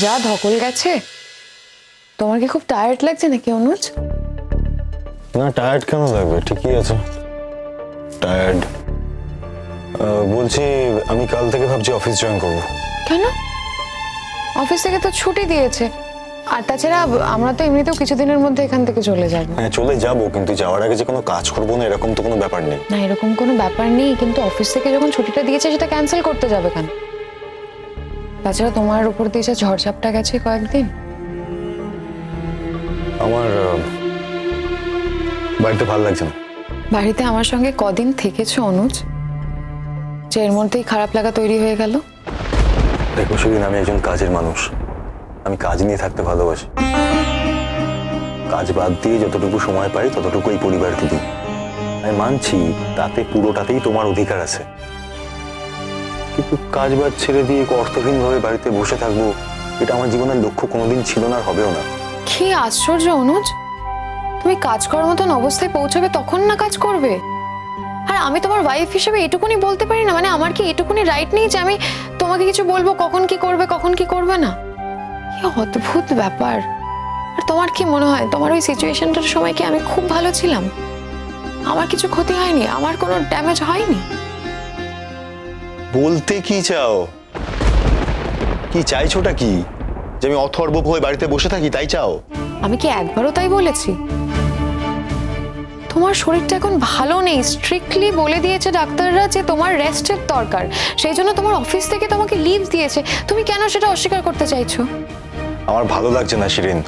যা ধকল গেছে। তোমার কি খুব টায়ার্ড লাগছে নাকি অনুজ? না, টায়ার্ড কেন লাগবে, ঠিকই আছে। টায়ার্ড বলছি, আমি কাল থেকে ভাবছি অফিস জয়েন করব। কেন? অফিস থেকে তো ছুটি দিয়েছে, আর তাছাড়া আমরা তো এমনিতেও কিছুদিনের মধ্যে এখান থেকে চলে যাব। হ্যাঁ, চলে যাব, কিন্তু যাওয়ার আগে যে কোনো কাজ করবো না এরকম তো কোনো ব্যাপার নেই। না, এরকম কোনো ব্যাপার নেই, কিন্তু অফিস থেকে যখন ছুটিটা দিয়েছে সেটা ক্যান্সেল করতে যাবে কেন? তাছাড়া তোমার উপর দিয়ে যা ঝড়ঝাপটা গেছে কয়েকদিন। আমার বাড়িতে ভালো লাগছে না। বাড়িতে আমার সঙ্গে কদিন থেকেছো অনুজ, যে এর মধ্যেই খারাপ লাগা তৈরি হয়ে গেল? দেখো সেদিন, আমি একজন কাজের মানুষ, আমি কাজ নিয়ে থাকতে ভালোবাসি। কাজ বাদ দিয়ে যতটুকু সময় পাই ততটুকু এই পরিবারকে দিই। আমি মানছি তাতে পুরোটাতেই তোমার অধিকার আছে, কিন্তু কাজ বাদ ছেড়ে দিয়ে অর্থহীনভাবে বাড়িতে বসে থাকবো, এটা আমার জীবনের লক্ষ্য কোনোদিন ছিল না, আর হবেও না। কি আশ্চর্য অনুজ, তুমি কাজ করার মতন অবস্থায় পৌঁছাবে তখন না কাজ করবে? আর আমি তোমার ওয়াইফ হিসেবে এটুকুনি বলতে পারি না? মানে আমার কি এটুকুনি রাইট নেই যে আমি তোমাকে কিছু বলবো কখন কি করবে কখন কি করবে না? কি অদ্ভুত ব্যাপার। আর তোমার কি মনে হয় তোমার ওই সিচুয়েশনটার সময় কি আমি খুব ভালো ছিলাম? আমার কিছু ক্ষতি হয়নি, আমার কোনো ড্যামেজ হয়নি। বলতে কি চাও? কি চাইছোটা কি? যে আমি অথর্ব হয়ে বাড়িতে বসে থাকি, তাই চাও? আমি কি একবারও তাই বলেছি? তোমার শরীরটা এখন ভালো নেই, স্ট্রিক্টলি বলে দিয়েছে ডাক্তাররা যে তোমার রেস্টের দরকার, সেই জন্য তোমার অফিস থেকে তোমাকে লিভ দিয়েছে। তুমি কেন সেটা অস্বীকার করতে চাইছো? আমার ভালো লাগছে না শিরিন।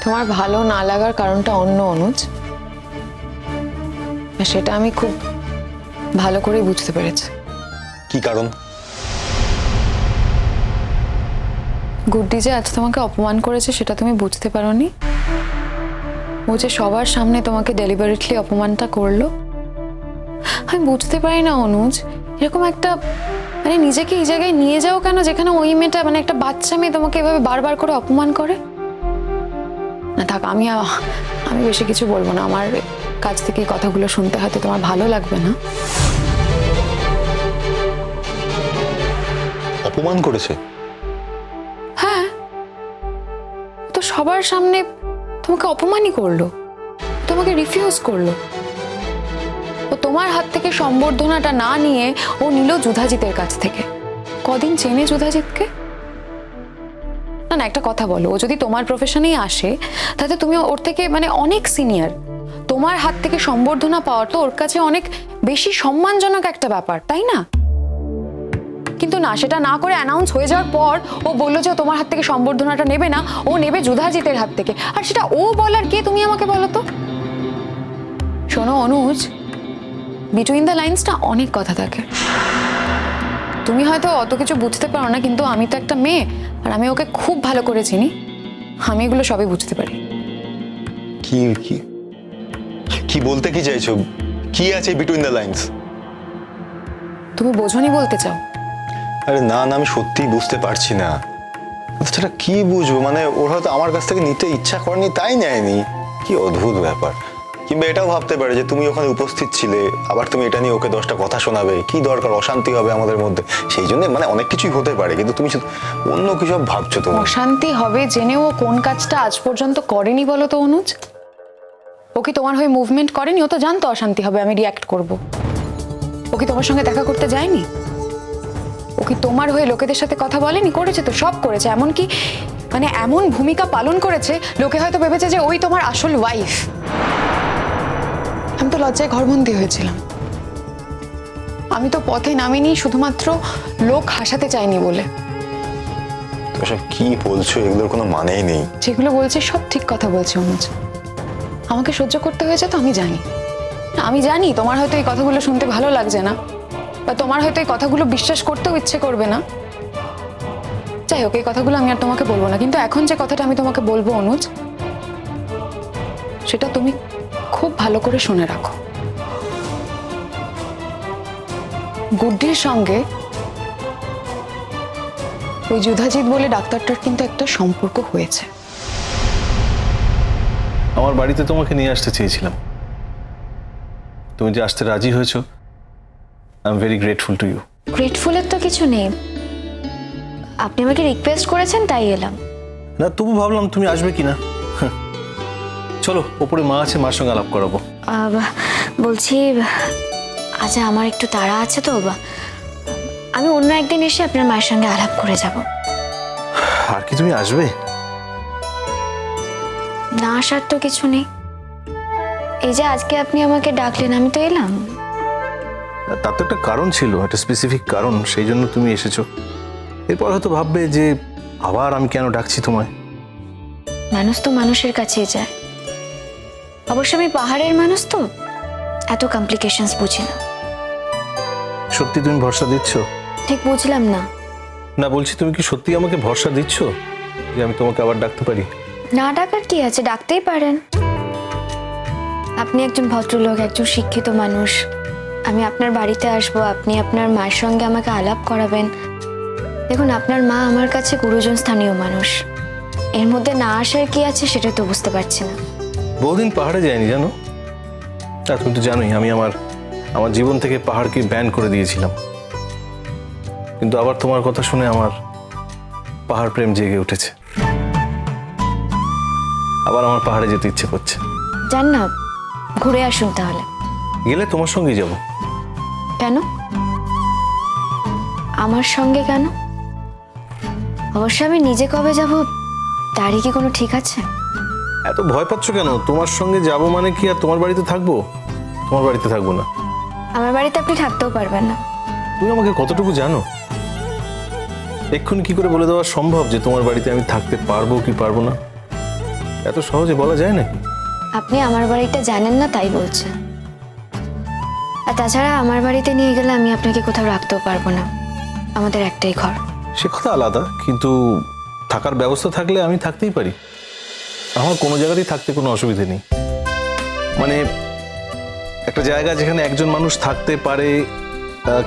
তোমার ভালো না লাগার কারণটা অন্য অনুজ, আর সেটা আমি খুব ভালো করেই বুঝতে পেরেছি। কি কারণ? গুড্ডি যে আজ তোমাকে অপমান করেছে সেটা তুমি বুঝতে পারোনি? ও যে সবার সামনে তোমাকে ডেলিবারেটলি অপমানটা করলো। আমি বুঝতে পারি না অনুজ, এরকম একটা মানে নিজেকে এই জায়গায় নিয়ে যাও কেন যেখানে ওই মেয়েটা মানে একটা বাচ্চা মেয়ে তোমাকে এভাবে বারবার করে অপমান করে। না থাক, আমি বেশি কিছু বলবো না। আমার কাছ থেকে এই কথাগুলো শুনতে হয়তো তোমার ভালো লাগবে না। অপমান করেছে? হ্যাঁ, তো সবার সামনে তোমাকে অপমানই করলো, তোমাকে রিফিউজ করলো। ও তোমার হাত থেকে সম্বর্ধনাটা না নিয়ে ও নিল যুধাজিতের কাছ থেকে। কদিন চেনে যুধাজিতকে? না না, একটা কথা বলো, ও যদি তোমার প্রফেশনেই আসে তাহলে তুমি ওর থেকে মানে অনেক সিনিয়র। তোমার হাত থেকে সম্বর্ধনা পাওয়া তো ওর কাছে অনেক বেশি সম্মানজনক একটা ব্যাপার, তাই না? কিন্তু না, সেটা না করে অ্যানাউন্স হয়ে যাওয়ার পর ও বললো যে ও তোমার হাত থেকে সম্বর্ধনাটা নেবে না, ও নেবে যুধাজিতের হাত থেকে। আর সেটা ও বলার কে, তুমি আমাকে বলো তো। শোনো অনুজ, বিটুইন দ্য লাইন্সটা অনেক কথা থাকে। তুমি হয়তো অত কিছু বুঝতে পারো না, কিন্তু আমি তো একটা মেয়ে, আর আমি ওকে খুব ভালো করে চিনি। আমি এগুলো সবই বুঝতে পারি। কি কি কি বলতে কি চাইছো? কি আছে বিটুইন দ্য লাইন্স? তুমি বোঝনি বলতে চাও? আরে না না, আমি সত্যিই বুঝতে পারছি না। তাছাড়া কি বুঝবো, মানে ওর হয়তো আমার কাছ থেকে নিতে ইচ্ছা করেনি তাই নেয়নি। কি অদ্ভুত ব্যাপার। কিংবা এটাও ভাবতে পারে যে তুমি ওখানে উপস্থিত ছিলে, আবার তুমি এটা নিয়ে ওকে 10টা কথা শোনাবে, কি দরকার, অশান্তি হবে আমাদের মধ্যে, সেই জন্য মানে অনেক কিছুই হতে পারে। কিন্তু তুমি অন্য কিছু ভাবছো। তুমি অশান্তি হবে জেনেও ও কোন কাজটা আজ পর্যন্ত করেনি বলো তো অনুজ? ও কি তোমার হয়ে মুভমেন্ট করেনি? ও তো জানতো অশান্তি হবে, আমি রিয়াক্ট করব। ও কি তোমার সঙ্গে দেখা করতে যায়নি? ও কি তোমার হয়ে লোকেদের সাথে কথা বলেনি? করেছে তো, সব করেছে। এমনকি মানে এমন ভূমিকা পালন করেছে লোকে হয়তো ভেবেছে যে ওই তোমার আসল ওয়াইফ। আমি তো লজ্জায় ঘরবন্দি হয়েছিলাম। আমি তো পথে নামিনি শুধুমাত্র লোক হাসাতে চাইনি বলে। তুমি সব কি বলছো? এগুলোর কোনো মানেই নেই। যেগুলো বলছি সব ঠিক কথা বলছি অনুজ। আমাকে সহ্য করতে হয়েছে তো আমি জানি। আমি জানি তোমার হয়তো এই কথাগুলো শুনতে ভালো লাগছে না, বা তোমার হয়তো এই কথাগুলো বিশ্বাস করতেও ইচ্ছে করবে না। যাই হোক, এই কথাগুলো আমি আর তোমাকে বলবো না। কিন্তু এখন যে কথাটা আমি তোমাকে বলবো অনুজ, সেটা তুমি খুব ভালো করে শুনে রাখো। গুড্ডির সঙ্গে ওই যুধাজিৎ বলে ডাক্তারটার কিন্তু একটা সম্পর্ক হয়েছে। আমার বাড়িতে তোমাকে নিয়ে আসতে চেয়েছিলাম, তুমি যে আসতে রাজি হয়েছো, I am very grateful to you. গ্রেটফুলের তো কিছু নেই, আপনি আমাকে রিকোয়েস্ট করেছেন তাই এলাম। না, তবু ভাবলাম তুমি আসবে কিনা। চলো, ওপরে মা আছে, মার সঙ্গে আলাপ করাবো। বলছি আচ্ছা, আমার একটু তাড়া আছে তো, আমি অন্য একদিন এসে আপনার মায়ের সঙ্গে আলাপ করে যাব। আর কি তুমি আসবে? না আসার তো কিছু নেই, এই যে আজকে আপনি আমাকে ডাকলেন আমি তো এলাম। তার তো একটা কারণ ছিল, একটা স্পেসিফিক কারণ, সেই জন্য তুমি এসেছো। এরপর হয়তো ভাববে যে আবার আমি কেন ডাকছি তোমায়। মানুষ তো মানুষের কাছেই যায়। অবশ্য আমি পাহাড়ের মানুষ তো, এত কমপ্লিকেশনস বুঝি না। সত্যি তুমি ভরসা দিচ্ছ? ঠিক বুঝলাম না। না, বলছি তুমি কি সত্যি আমাকে ভরসা দিচ্ছ যে আমি তোমাকে আবার ডাকতে পারি? না ডাকার কি আছে, ডাকতেই পারেন। আপনি একজন ভদ্রলোক, একজন শিক্ষিত মানুষ। আমি আপনার বাড়িতে আসবো, আপনি আপনার মায়ের সঙ্গে আমাকে আলাপ করাবেন। দেখুন, আপনার মা আমার কাছে গুরুজন স্থানীয় মানুষ, এর মধ্যে না আসার কি আছে সেটা তো বুঝতে পারছি না। বহুদিন পাহাড়ে যাইনি জানো। তুমি তো জানোই আমি আমার জীবন থেকে পাহাড়কে ব্যান করে দিয়েছিলাম, কিন্তু আবার তোমার কথা শুনে আমার পাহাড় প্রেম জেগে উঠেছে। আবার আমার পাহাড়ে যেতে ইচ্ছে করছে। যান না, ঘুরে আসুন তাহলে। গেলে তোমার সঙ্গেই যাব। কেন আমার সঙ্গে কেন? অবশ্য আমি নিজে কবে যাব তারই কি কোনো ঠিক আছে? এত ভয় পাচ্ছ কেন? তোমার সঙ্গে যাব মানে কি আর তোমার বাড়িতে থাকবো? তোমার বাড়িতে থাকবো না। আমার বাড়িতে আপনি থাকতেও পারবেন না। তুমি আমাকে কতটুকু জানো? এক্ষুনি কি করে বলে দেওয়া সম্ভব যে তোমার বাড়িতে আমি থাকতে পারবো কি পারবো না? এত সহজে বলা যায় নাকি? আপনি আমার বাড়িটা জানেন না তাই বলছেন। আর তাছাড়া আমার বাড়িতে নিয়ে গেলে আমি আপনাকে কোথাও রাখতেও পারবো না, আমাদের একটাই ঘর। সে কথা আলাদা, কিন্তু থাকার ব্যবস্থা থাকলে আমি থাকতেই পারি। আমার কোনো জায়গাতেই থাকতে কোনো অসুবিধে নেই। মানে একটা জায়গা যেখানে একজন মানুষ থাকতে পারে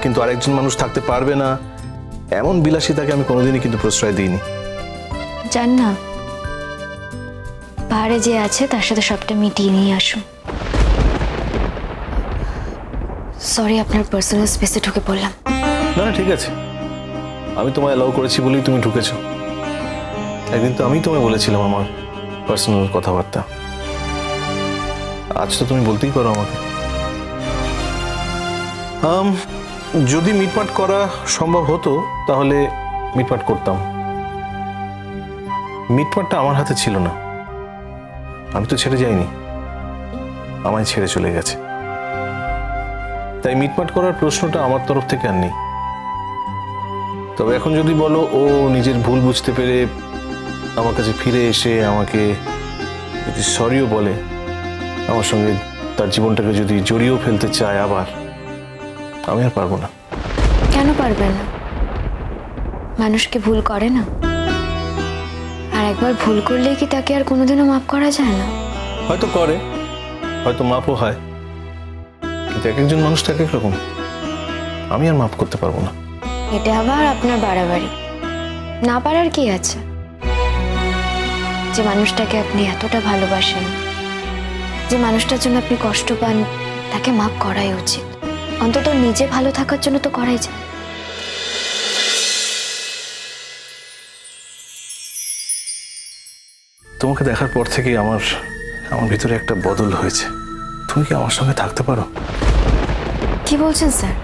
কিন্তু আরেকজন মানুষ থাকতে পারবে না, এমন বিলাসিতাকে আমি কোনোদিনই কিন্তু প্রশ্রয় দিইনি। জান না, পাহাড়ে যে আছে তার সাথে সবটা মিটিয়ে নিয়ে আসুন। সরি, আপনার পার্সোনাল স্পেসে ঢুকে পড়লাম। না না, ঠিক আছে, আমি তোমায় অ্যালাউ করেছি বলেই তুমি ঢুকেছো। একদিন তো আমি তোমায় বলেছিলাম আমার পার্সোনাল কথাবার্তা, আজ তো তুমি বলতেই পারো আমাকে। যদি মিটমাট করা সম্ভব হতো তাহলে মিটমাট করতাম। মিটমাটটা আমার হাতে ছিল না, আমি তো ছেড়ে যাইনি, আমায় ছেড়ে চলে গেছে। তাই মিটমাট করার প্রশ্নটা আমার তরফ থেকে আর নেই। তবে এখন যদি বলো ও নিজের ভুল বুঝতে পেরে আমার কাছে ফিরে এসে আমাকে যদি সরিও বলে, আমার সঙ্গে তার জীবনটাকে যদি জড়িয়েও ফেলতে চায় আবার, আমি আর পারবো না। কেন পারবেন না? মানুষকে ভুল করে না? আর একবার ভুল করলেই কি তাকে আর কোনোদিনও মাফ করা যায় না? হয়তো করে, হয়তো মাপও হয়, কিন্তু এক একজন মানুষ তো এক এক রকম। আমি আর মাফ করতে পারবো না। এটা আবার আপনার বাড়াবাড়ি। না পারার কি আছে? যে মানুষটাকে আপনি এতটা ভালোবাসেন, যে মানুষটার জন্য আপনি কষ্ট পান, তাকে মাফ করাই উচিত। অন্তত নিজে ভালো থাকার জন্য তো করাই যায়। তোমাকে দেখার পর থেকে আমার ভিতরে একটা বদল হয়েছে। তুমি কি আমার সঙ্গে থাকতে পারো? কি বলছেন স্যার?